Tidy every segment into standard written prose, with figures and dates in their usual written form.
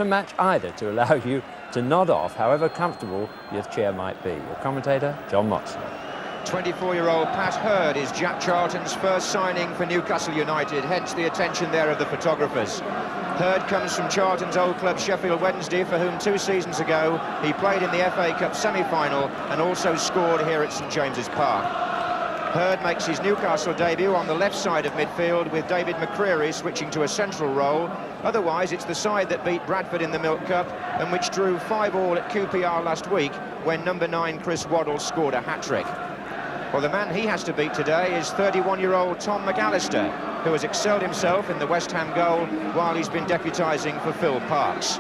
to match either to allow you to nod off, however comfortable your chair might be. Your commentator, John Motson. 24-year-old Pat Hurd is Jack Charlton's first signing for Newcastle United, hence the attention there of the photographers. Hurd comes from Charlton's old club Sheffield Wednesday, for whom 2 seasons ago he played in the FA Cup semi-final and also scored here at St James's Park. Hurd makes his Newcastle debut on the left side of midfield, with David McCreary switching to a central role. Otherwise, it's the side that beat Bradford in the Milk Cup and which drew 5-5 at QPR last week when number 9 Chris Waddle scored a hat-trick. Well, the man he has to beat today is 31-year-old Tom McAllister, who has excelled himself in the West Ham goal while he's been deputising for Phil Parkes.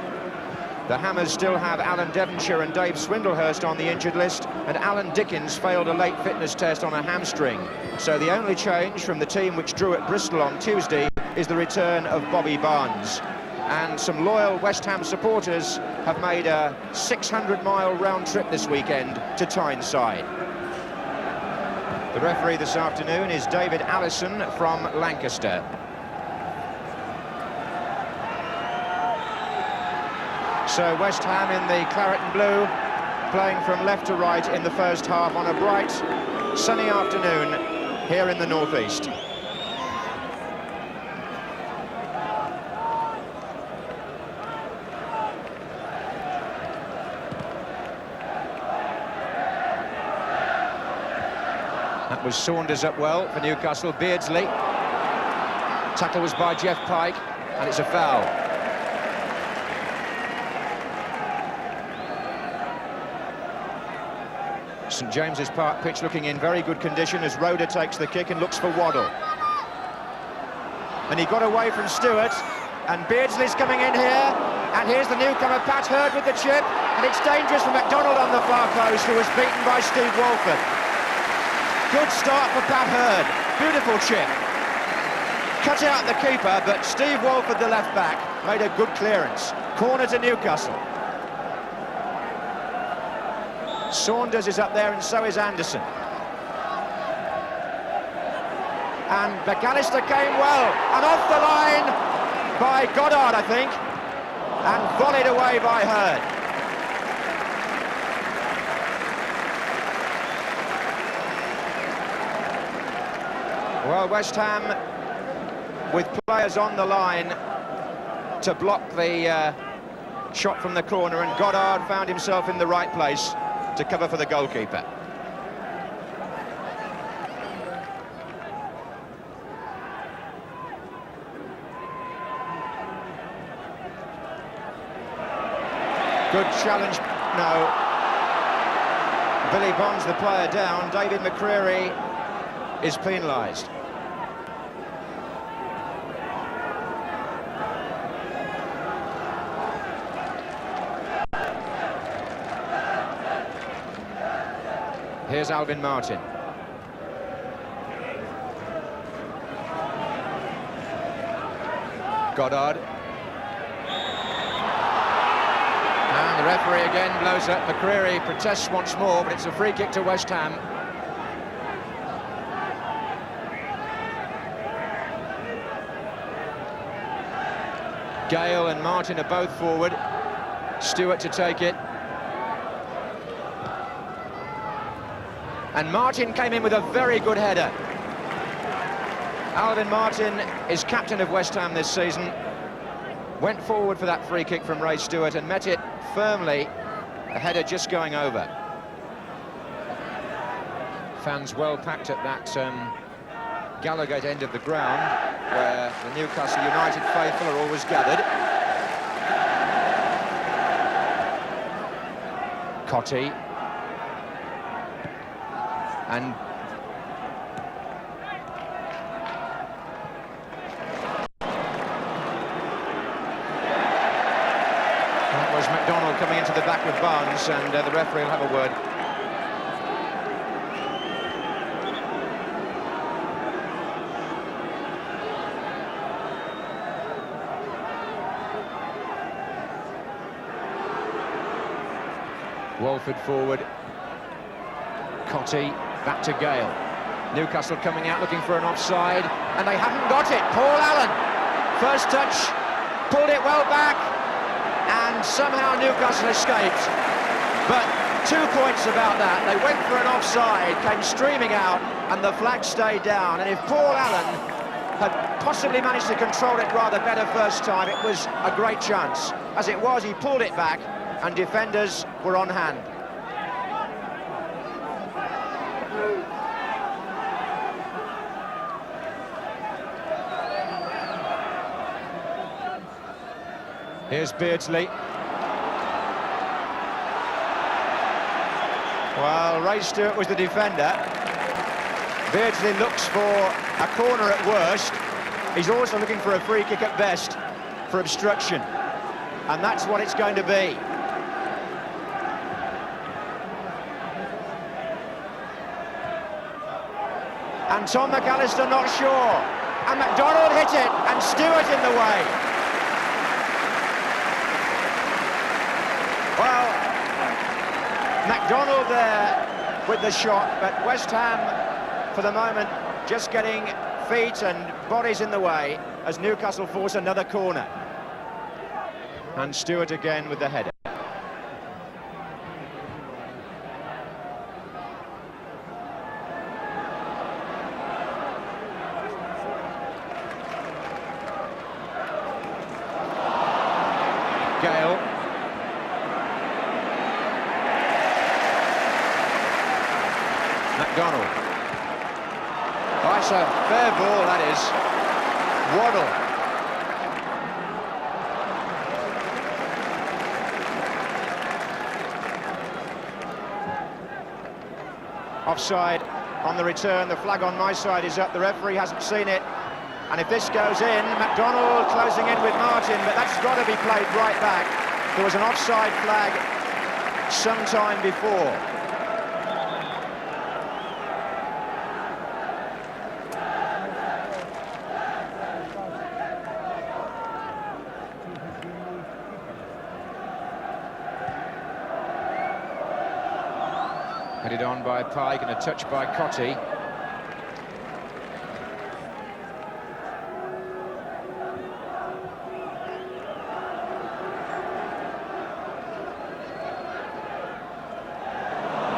The Hammers still have Alan Devonshire and Dave Swindlehurst on the injured list, and Alan Dickens failed a late fitness test on a hamstring. So the only change from the team which drew at Bristol on Tuesday is the return of Bobby Barnes. And some loyal West Ham supporters have made a 600-mile round trip this weekend to Tyneside. The referee this afternoon is David Allison from Lancaster. So West Ham in the claret and blue, playing from left to right in the first half on a bright, sunny afternoon here in the northeast. That was Saunders up well for Newcastle. Beardsley. Tackle was by Jeff Pike, and it's a foul. St James's Park pitch looking in very good condition as Roeder takes the kick and looks for Waddle. And he got away from Stewart, and Beardsley's coming in here, and here's the newcomer Pat Hurd with the chip, and it's dangerous for MacDonald on the far post, who was beaten by Steve Walford. Good start for Pat Hurd, beautiful chip. Cut out the keeper, but Steve Walford, the left back, made a good clearance. Corner to Newcastle. Saunders is up there and so is Anderson. And McAllister came well, and off the line by Goddard, I think, and volleyed away by Hurd. Well, West Ham, with players on the line to block the shot from the corner, and Goddard found himself in the right place to cover for the goalkeeper. Good challenge. No. Billy Bonds, the player, down. David McCreary is penalised. Here's Alvin Martin. Goddard. And the referee again blows up. McCreary protests once more, but it's a free kick to West Ham. Gale and Martin are both forward. Stewart to take it. And Martin came in with a very good header. Alvin Martin is captain of West Ham this season. Went forward for that free kick from Ray Stewart and met it firmly. A header just going over. Fans well packed at that Gallowgate end of the ground, where the Newcastle United faithful are always gathered. Cottee. And that was MacDonald coming into the back with Barnes, and the referee will have a word. Walford forward. Cottee. Back to Gale. Newcastle coming out looking for an offside, and they haven't got it. Paul Allen, first touch, pulled it well back, and somehow Newcastle escaped. But 2 points about that. They went for an offside, came streaming out, and the flag stayed down. And if Paul Allen had possibly managed to control it rather better first time, it was a great chance. As it was, he pulled it back, and defenders were on hand. Here's Beardsley. Well, Ray Stewart was the defender. Beardsley looks for a corner at worst. He's also looking for a free kick at best for obstruction. And that's what it's going to be. And Tom McAllister not sure. And McDonald hit it, and Stewart in the way. Well, McDonald there with the shot, but West Ham, for the moment, just getting feet and bodies in the way as Newcastle force another corner. And Stewart again with the header. Gale. McDonald. Oh, it's a fair ball, that is. Waddle. Offside on the return. The flag on my side is up. The referee hasn't seen it. And if this goes in, McDonald closing in with Martin, but that's got to be played right back. There was an offside flag some time before. Headed on by Pike and a touch by Cottee.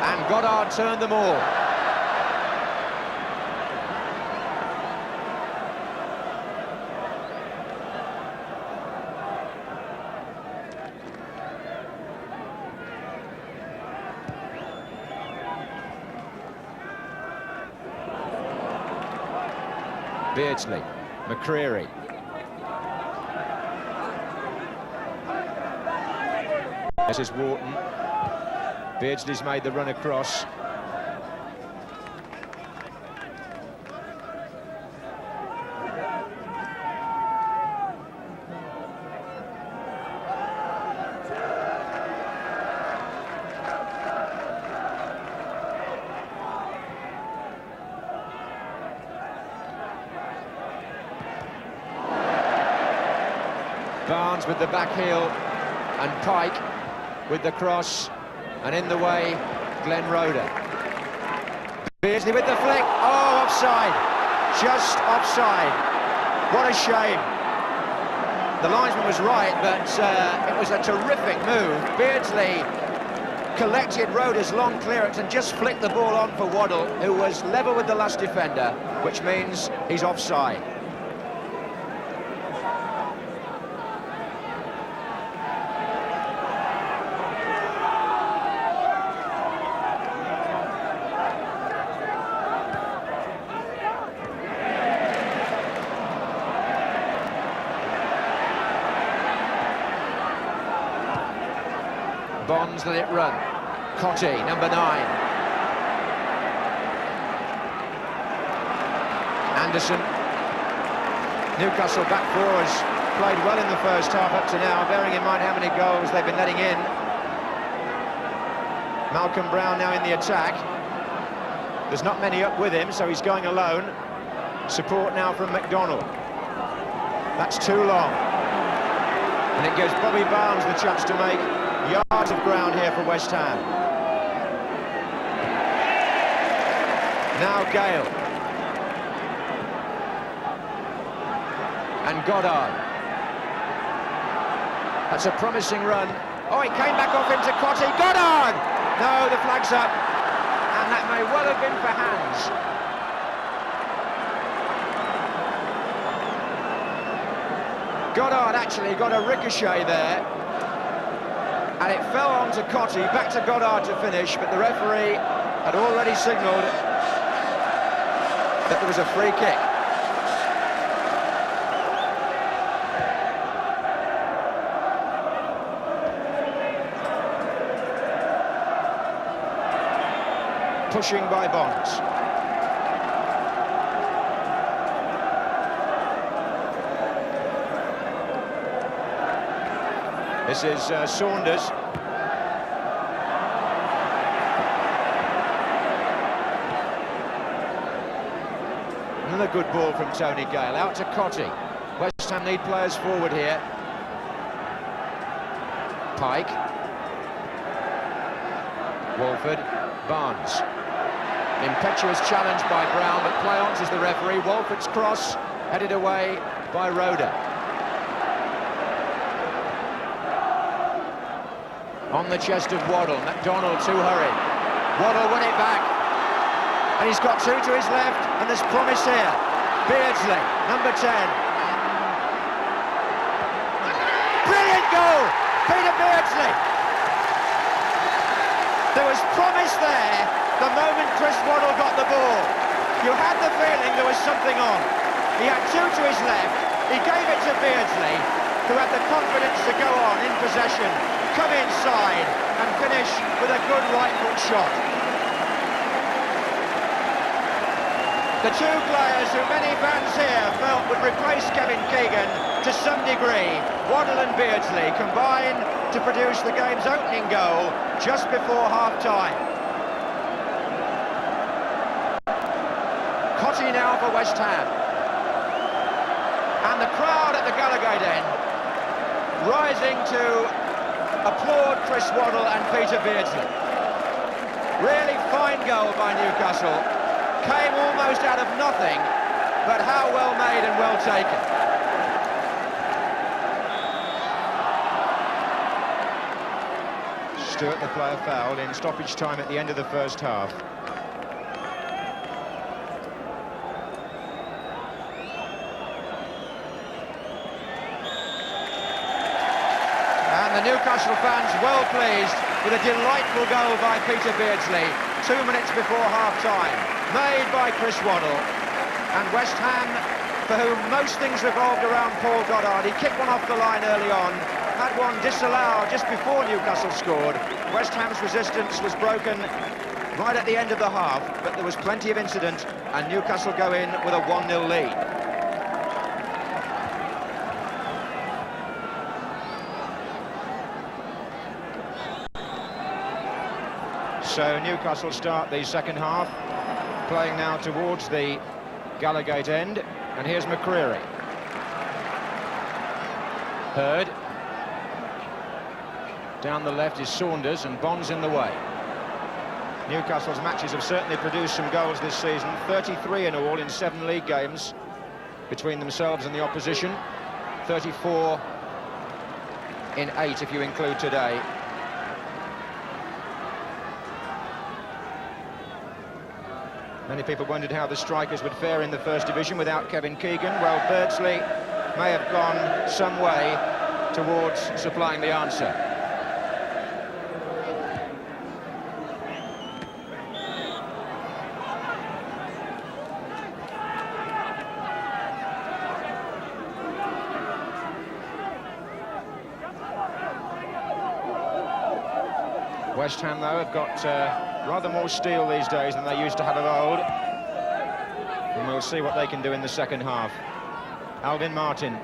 And Goddard turned them all. Beardsley, McCreary. This is Wharton. Beardsley's made the run across. Barnes with the back heel, and Pike with the cross, and in the way, Glenn Roeder. Beardsley with the flick. Oh, offside. Just offside. What a shame. The linesman was right, but it was a terrific move. Beardsley collected Roeder's long clearance and just flicked the ball on for Waddle, who was level with the last defender, which means he's offside. Bonds let it run. Cottee, number 9. Anderson. Newcastle back four has played well in the first half up to now, bearing in mind how many goals they've been letting in. Malcolm Brown now in the attack. There's not many up with him, so he's going alone. Support now from McDonald. That's too long. And it gives Bobby Barnes the chance to make yards of ground here for West Ham. Now Gale. And Goddard. That's a promising run. Oh, it came back off into Cotti. Goddard! No, the flag's up. And that may well have been for hands. Goddard actually got a ricochet there. And it fell on to Cotti, back to Goddard to finish, but the referee had already signalled that there was a free kick. Pushing by Bonds. This is Saunders. Another good ball from Tony Gale, out to Cotti. West Ham need players forward here. Pike. Walford. Barnes. Impetuous challenge by Brown, but play on, says the referee. Walford's cross, headed away by Roda. On the chest of Waddle, McDonald too hurried. Waddle won it back. And he's got two to his left, and there's promise here. Beardsley, number 10. Brilliant goal! Peter Beardsley! There was promise there the moment Chris Waddle got the ball. You had the feeling there was something on. He had two to his left, he gave it to Beardsley, who had the confidence to go on in possession, come inside and finish with a good right foot shot. The two players who many fans here felt would replace Kevin Keegan to some degree, Waddle and Beardsley, combine to produce the game's opening goal just before half-time. Cotti now for West Ham. And the crowd at the Gallowgate end rising to applaud Chris Waddle and Peter Beardsley. Really fine goal by Newcastle. Came almost out of nothing, but how well made and well taken. Stewart, the player, fouled in stoppage time at the end of the first half. And the Newcastle fans well pleased with a delightful goal by Peter Beardsley 2 minutes before half-time, made by Chris Waddle. And West Ham, for whom most things revolved around Paul Goddard, he kicked one off the line early on, had one disallowed just before Newcastle scored. West Ham's resistance was broken right at the end of the half, but there was plenty of incident, and Newcastle go in with a 1-0 lead. So Newcastle start the second half, playing now towards the Gallowgate end, and here's McCreary. Hurd. Down the left is Saunders, and Bonds in the way. Newcastle's matches have certainly produced some goals this season, 33 in all in 7 league games between themselves and the opposition, 34 in 8 if you include today. Many people wondered how the strikers would fare in the First Division without Kevin Keegan. Well, Beardsley may have gone some way towards supplying the answer. West Ham, though, have got rather more steel these days than they used to have of old. And we'll see what they can do in the second half. Alvin Martin.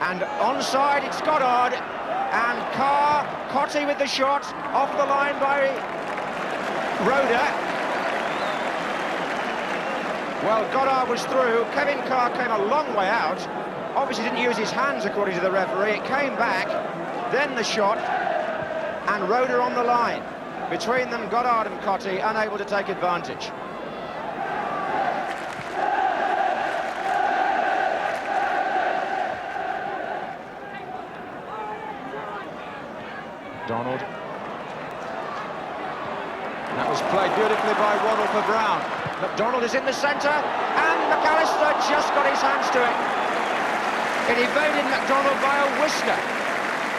And onside, it's Goddard. And Carr, Cotti with the shot, off the line by Roda. Well, Goddard was through. Kevin Carr came a long way out. Obviously didn't use his hands, according to the referee. It came back, then the shot, and Roda on the line. Between them, Goddard and Cotti unable to take advantage. McDonald. That was played beautifully by Waddle for Brown. McDonald is in the centre, and McAllister just got his hands to it. It evaded McDonald by a whisker.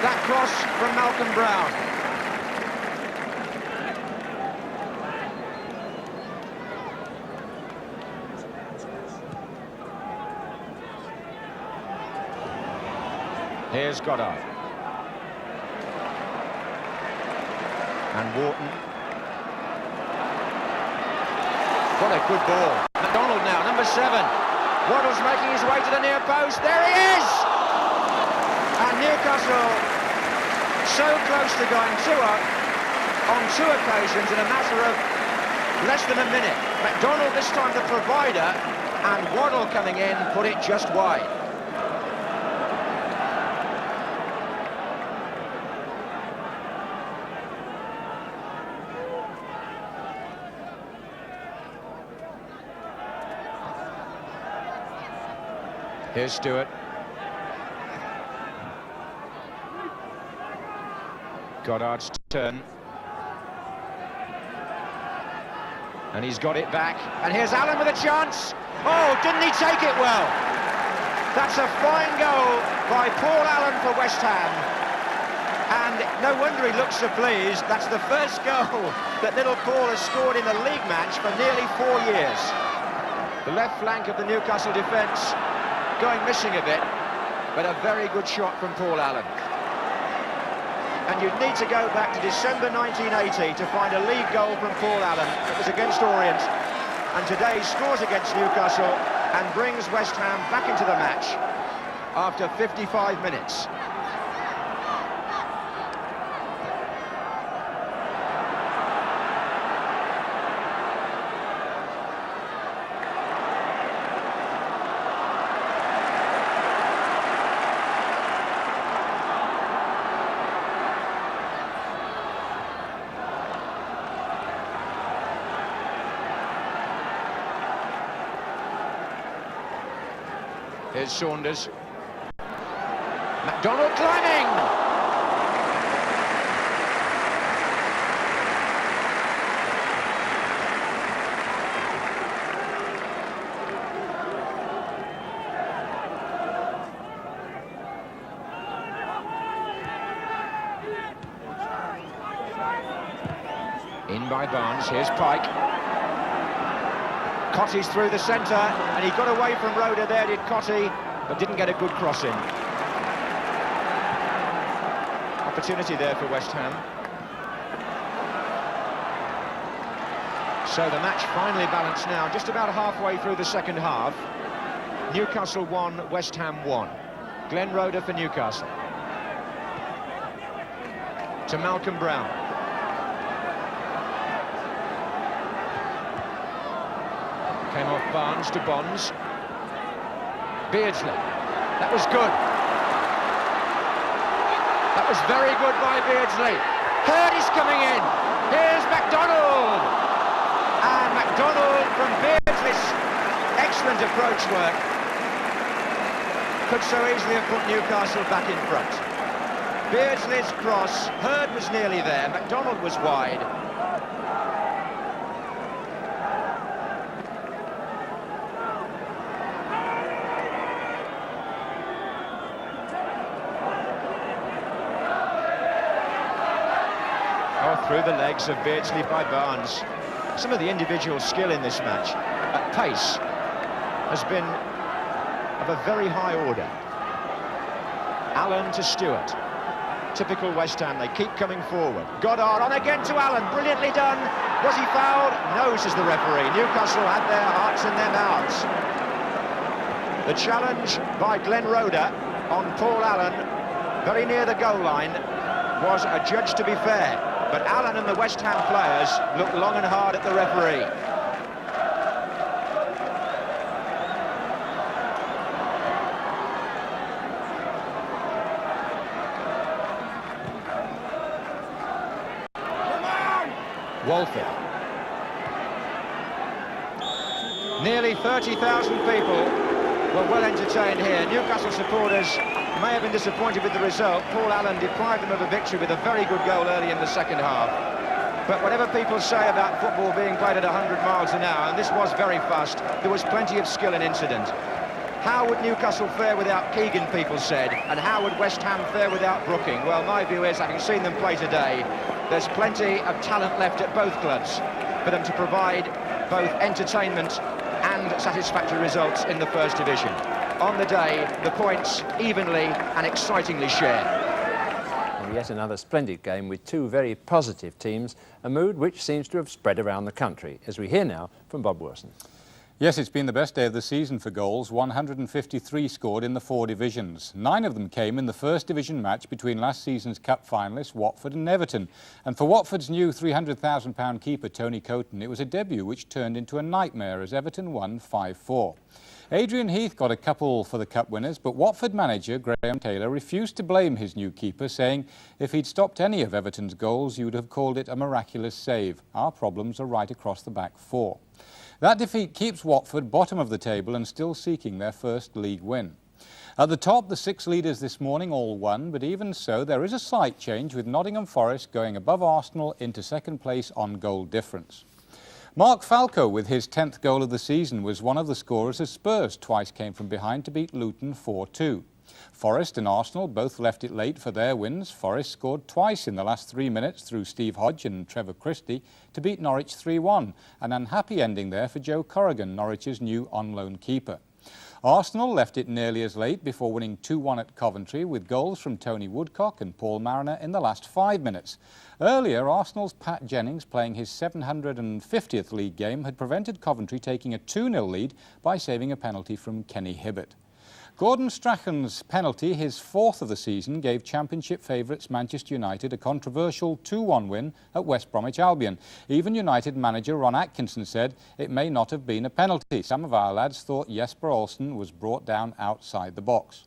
That cross from Malcolm Brown. Here's Goddard. And Wharton. What a good ball. McDonald now, number 7. Waddle's making his way to the near post. There he is! And Newcastle so close to going 2 up on 2 occasions in a matter of less than a minute. McDonald this time the provider, and Waddle coming in put it just wide. Here's Stewart. Goddard's turn. And he's got it back. And here's Allen with a chance. Oh, didn't he take it well? That's a fine goal by Paul Allen for West Ham. And no wonder he looks so pleased. That's the first goal that little Paul has scored in a league match for nearly 4 years. The left flank of the Newcastle defence going missing a bit, but a very good shot from Paul Allen. And you'd need to go back to December 1980 to find a league goal from Paul Allen. It was against Orient, and today he scores against Newcastle and brings West Ham back into the match after 55 minutes. Here's Saunders. McDonald climbing! In by Barnes, here's Pike. Cotty's through the centre, and he got away from Roeder there, did Cotty, but didn't get a good crossing. Opportunity there for West Ham. So the match finally balanced now, just about halfway through the second half. Newcastle 1, West Ham 1. Glenn Roeder for Newcastle. To Malcolm Brown. Came off Barnes to Bonds. Beardsley. That was good. That was very good by Beardsley. Hurd is coming in. Here's McDonald. And McDonald from Beardsley's excellent approach work could so easily have put Newcastle back in front. Beardsley's cross. Hurd was nearly there. McDonald was wide. Through the legs of Beardsley by Barnes. Some of the individual skill in this match at pace has been of a very high order. Allen to Stewart. Typical West Ham, they keep coming forward. Goddard on again to Allen, brilliantly done. Was he fouled? No, says the referee. Newcastle had their hearts in their mouths. The challenge by Glenn Roeder on Paul Allen, very near the goal line, was adjudged to be fair. But Allen and the West Ham players looked long and hard at the referee. Walford. Nearly 30,000 people were well entertained here. Newcastle supporters may have been disappointed with the result. Paul Allen deprived them of a victory with a very good goal early in the second half. But whatever people say about football being played at 100 miles an hour, and this was very fast, there was plenty of skill and incident. How would Newcastle fare without Keegan, people said, and how would West Ham fare without Brooking? Well, my view is, having seen them play today, there's plenty of talent left at both clubs for them to provide both entertainment and satisfactory results in the First Division. On the day, the points evenly and excitingly shared. And yet another splendid game with two very positive teams, a mood which seems to have spread around the country, as we hear now from Bob Wilson. Yes, it's been the best day of the season for goals. 153 scored in the 4 divisions. 9 of them came in the First Division match between last season's Cup finalists Watford and Everton. And for Watford's new £300,000 keeper Tony Coton, it was a debut which turned into a nightmare as Everton won 5-4. Adrian Heath got a couple for the Cup winners, but Watford manager Graham Taylor refused to blame his new keeper, saying if he'd stopped any of Everton's goals, you'd have called it a miraculous save. Our problems are right across the back 4. That defeat keeps Watford bottom of the table and still seeking their first league win. At the top, the 6 leaders this morning all won, but even so, there is a slight change with Nottingham Forest going above Arsenal into second place on goal difference. Mark Falco, with his 10th goal of the season, was one of the scorers as Spurs twice came from behind to beat Luton 4-2. Forest and Arsenal both left it late for their wins. Forest scored twice in the last 3 minutes through Steve Hodge and Trevor Christie to beat Norwich 3-1. An unhappy ending there for Joe Corrigan, Norwich's new on-loan keeper. Arsenal left it nearly as late before winning 2-1 at Coventry with goals from Tony Woodcock and Paul Mariner in the last 5 minutes. Earlier, Arsenal's Pat Jennings, playing his 750th league game, had prevented Coventry taking a 2-0 lead by saving a penalty from Kenny Hibbert. Gordon Strachan's penalty, his 4th of the season, gave Championship favourites Manchester United a controversial 2-1 win at West Bromwich Albion. Even United manager Ron Atkinson said it may not have been a penalty. Some of our lads thought Jesper Olsen was brought down outside the box.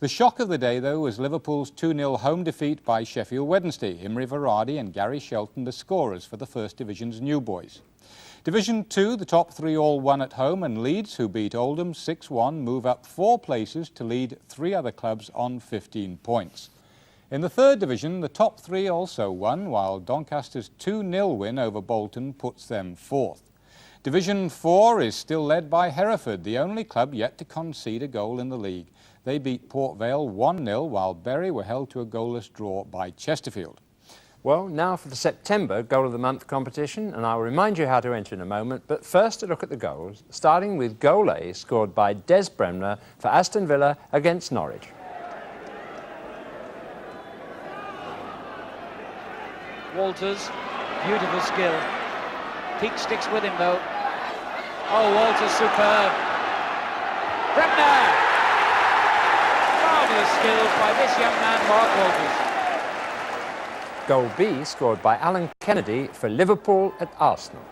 The shock of the day, though, was Liverpool's 2-0 home defeat by Sheffield Wednesday. Imre Varadi and Gary Shelton the scorers for the First Division's new boys. Division 2, the top 3 all won at home, and Leeds, who beat Oldham 6-1, move up 4 places to lead 3 other clubs on 15 points. In the 3rd Division, the top 3 also won, while Doncaster's 2-0 win over Bolton puts them 4th. Division 4 is still led by Hereford, the only club yet to concede a goal in the league. They beat Port Vale 1-0, while Bury were held to a goalless draw by Chesterfield. Well, now for the September Goal of the Month competition, and I'll remind you how to enter in a moment, but first a look at the goals, starting with goal A, scored by Des Bremner for Aston Villa against Norwich. Walters, beautiful skill. Peake sticks with him though. Oh, Walters superb. Bremner! Marvellous skills by this young man, Mark Walters. Goal B, scored by Alan Kennedy for Liverpool at Arsenal.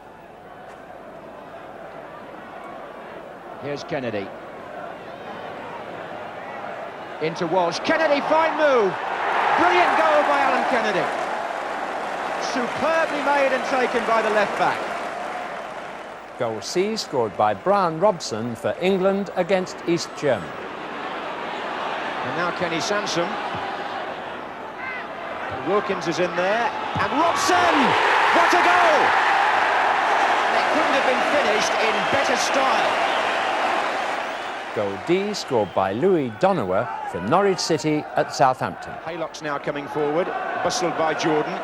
Here's Kennedy. Into Walsh. Kennedy, fine move. Brilliant goal by Alan Kennedy. Superbly made and taken by the left back. Goal C, scored by Brian Robson for England against East Germany. And now Kenny Sansom. Wilkins is in there, and Robson! What a goal! It couldn't have been finished in better style. Goal D, scored by Louis Donowa for Norwich City at Southampton. Haylock's now coming forward, bustled by Jordan.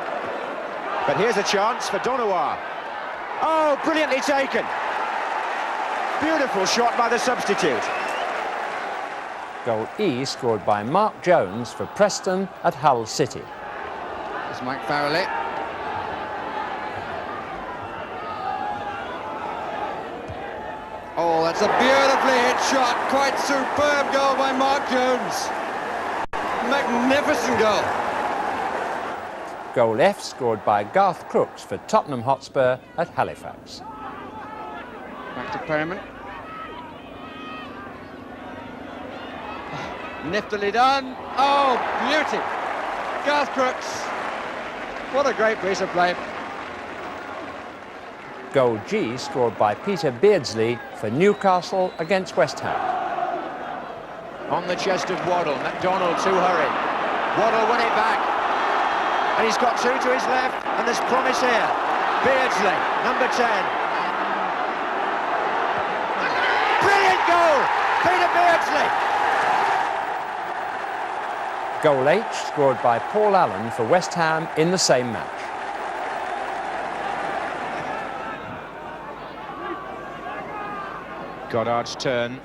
But here's a chance for Donowa. Oh, brilliantly taken. Beautiful shot by the substitute. Goal E, scored by Mark Jones for Preston at Hull City. It's Mike Farrelly. Oh, that's a beautifully hit shot. Quite superb goal by Mark Jones. Magnificent goal. Goal F, scored by Garth Crooks for Tottenham Hotspur at Halifax. Back to Perriman. Niftily done. Oh, beauty. Garth Crooks. What a great piece of play. Goal G, scored by Peter Beardsley for Newcastle against West Ham. on the chest of Waddle. McDonald too hurried. Waddle won it back. And he's got two to his left, and there's promise here. Beardsley, number 10. Brilliant goal! Peter Beardsley! Goal H scored by Paul Allen for West Ham in the same match. Goddard's turn.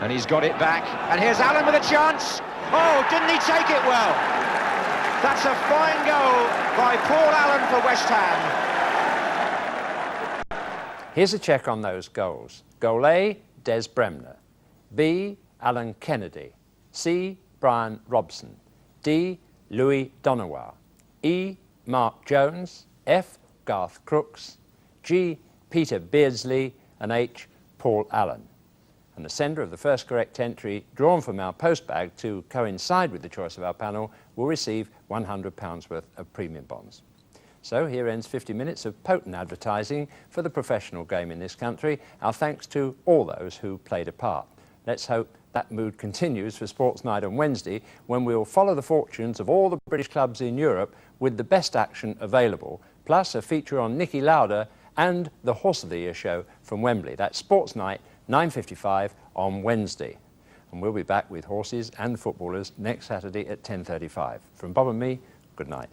And he's got it back. And here's Allen with a chance. Oh, didn't he take it well? That's a fine goal by Paul Allen for West Ham. Here's a check on those goals. Goal A, Des Bremner. B, Alan Kennedy. C, Brian Robson. D, Louis Donowa. E, Mark Jones. F, Garth Crooks. G, Peter Beardsley. And H, Paul Allen. And the sender of the first correct entry drawn from our postbag to coincide with the choice of our panel will receive £100 worth of premium bonds. So here ends 50 minutes of potent advertising for the professional game in this country. Our thanks to all those who played a part. Let's hope that mood continues for Sports Night on Wednesday, when we'll follow the fortunes of all the British clubs in Europe with the best action available, plus a feature on Nicky Lauda and the Horse of the Year show from Wembley. That's Sports Night, 9:55 on Wednesday. And we'll be back with horses and footballers next Saturday at 10:35. From Bob and me, good night.